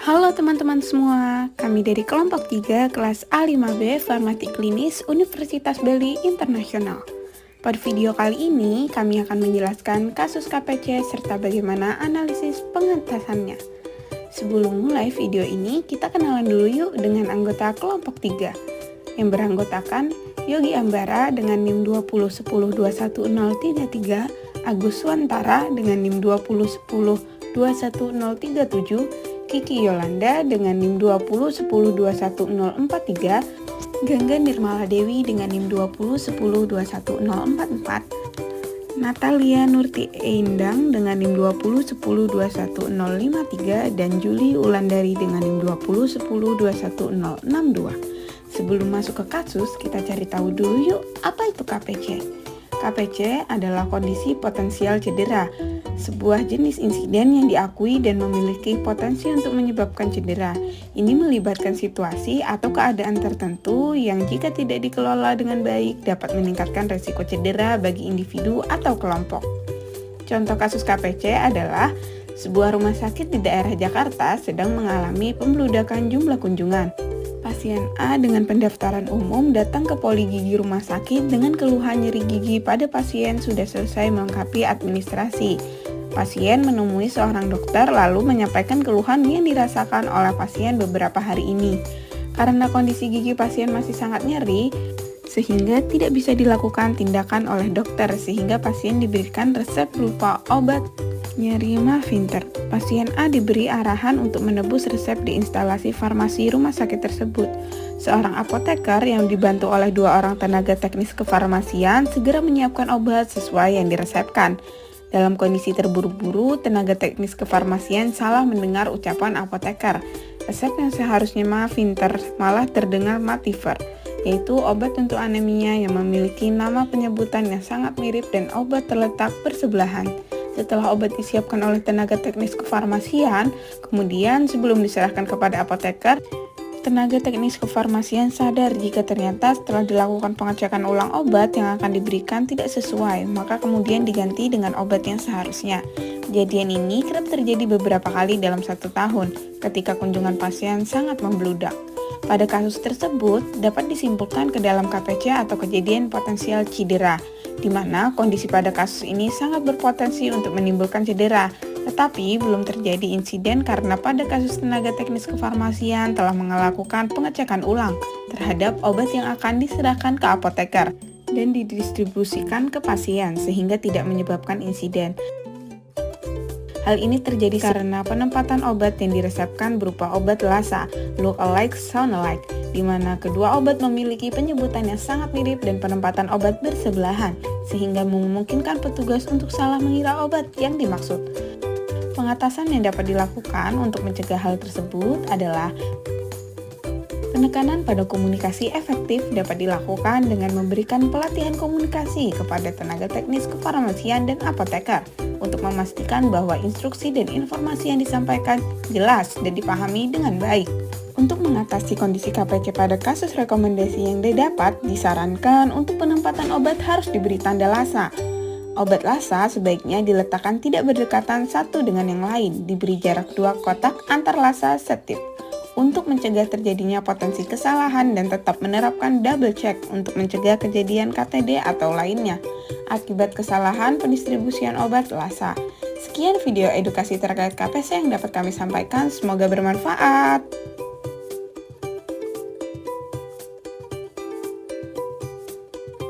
Halo teman-teman semua, kami dari kelompok 3 kelas A5B Farmasi Klinis Universitas Bali Internasional. Pada video kali ini, kami akan menjelaskan kasus KPC serta bagaimana analisis pengentasannya. Sebelum mulai video ini, kita kenalan dulu yuk dengan anggota kelompok 3 yang beranggotakan Yogi Ambara dengan NIM 201021033, Agus Swantara dengan NIM 201021037, Kiki Yolanda dengan NIM 201021043, Gangga Nirmala Dewi dengan NIM 201021044, Natalia Nurti Endang dengan NIM 201021053, dan Juli Ulandari dengan NIM 201021062. Sebelum masuk ke kasus, kita cari tahu dulu yuk, apa itu KPC? KPC adalah kondisi potensial cedera, sebuah jenis insiden yang diakui dan memiliki potensi untuk menyebabkan cedera. Ini melibatkan situasi atau keadaan tertentu yang jika tidak dikelola dengan baik dapat meningkatkan risiko cedera bagi individu atau kelompok. Contoh kasus KPC adalah sebuah rumah sakit di daerah Jakarta sedang mengalami pembludakan jumlah kunjungan. Pasien A dengan pendaftaran umum datang ke poli gigi rumah sakit dengan keluhan nyeri gigi pada pasien sudah selesai melengkapi administrasi. Pasien menemui seorang dokter lalu menyampaikan keluhan yang dirasakan oleh pasien beberapa hari ini. Karena kondisi gigi pasien masih sangat nyeri, sehingga tidak bisa dilakukan tindakan oleh dokter sehingga pasien diberikan resep berupa obat nyeri Mavinter. Pasien A diberi arahan untuk menebus resep di instalasi farmasi rumah sakit tersebut. Seorang apoteker yang dibantu oleh 2 orang tenaga teknis kefarmasian segera menyiapkan obat sesuai yang diresepkan. Dalam kondisi terburu-buru, tenaga teknis kefarmasian salah mendengar ucapan apoteker. Resep yang seharusnya Mavinter malah terdengar Mativer, yaitu obat untuk anemia yang memiliki nama penyebutan yang sangat mirip dan obat terletak bersebelahan. Setelah obat disiapkan oleh tenaga teknis kefarmasian, kemudian sebelum diserahkan kepada apoteker, tenaga teknis kefarmasian sadar jika ternyata setelah dilakukan pengecekan ulang obat yang akan diberikan tidak sesuai, maka kemudian diganti dengan obat yang seharusnya. Kejadian ini kerap terjadi beberapa kali dalam 1 tahun, ketika kunjungan pasien sangat membludak. Pada kasus tersebut, dapat disimpulkan ke dalam KPC atau kejadian potensial cedera, di mana kondisi pada kasus ini sangat berpotensi untuk menimbulkan cedera, tetapi belum terjadi insiden karena pada kasus tenaga teknis kefarmasian telah melakukan pengecekan ulang terhadap obat yang akan diserahkan ke apoteker dan didistribusikan ke pasien sehingga tidak menyebabkan insiden. Hal ini terjadi karena penempatan obat yang diresepkan berupa obat LASA, look alike, sound alike, di mana kedua obat memiliki penyebutan yang sangat mirip dan penempatan obat bersebelahan, sehingga memungkinkan petugas untuk salah mengira obat yang dimaksud. Pengatasan yang dapat dilakukan untuk mencegah hal tersebut adalah penekanan pada komunikasi efektif dapat dilakukan dengan memberikan pelatihan komunikasi kepada tenaga teknis kefarmasian dan apoteker untuk memastikan bahwa instruksi dan informasi yang disampaikan jelas dan dipahami dengan baik. Untuk mengatasi kondisi KPC pada kasus rekomendasi yang didapat, disarankan untuk penempatan obat harus diberi tanda LASA. Obat LASA sebaiknya diletakkan tidak berdekatan satu dengan yang lain, diberi jarak 2 kotak antar LASA setip, untuk mencegah terjadinya potensi kesalahan dan tetap menerapkan double check untuk mencegah kejadian KTD atau lainnya akibat kesalahan pendistribusian obat LASA. Sekian video edukasi terkait KPC yang dapat kami sampaikan, semoga bermanfaat.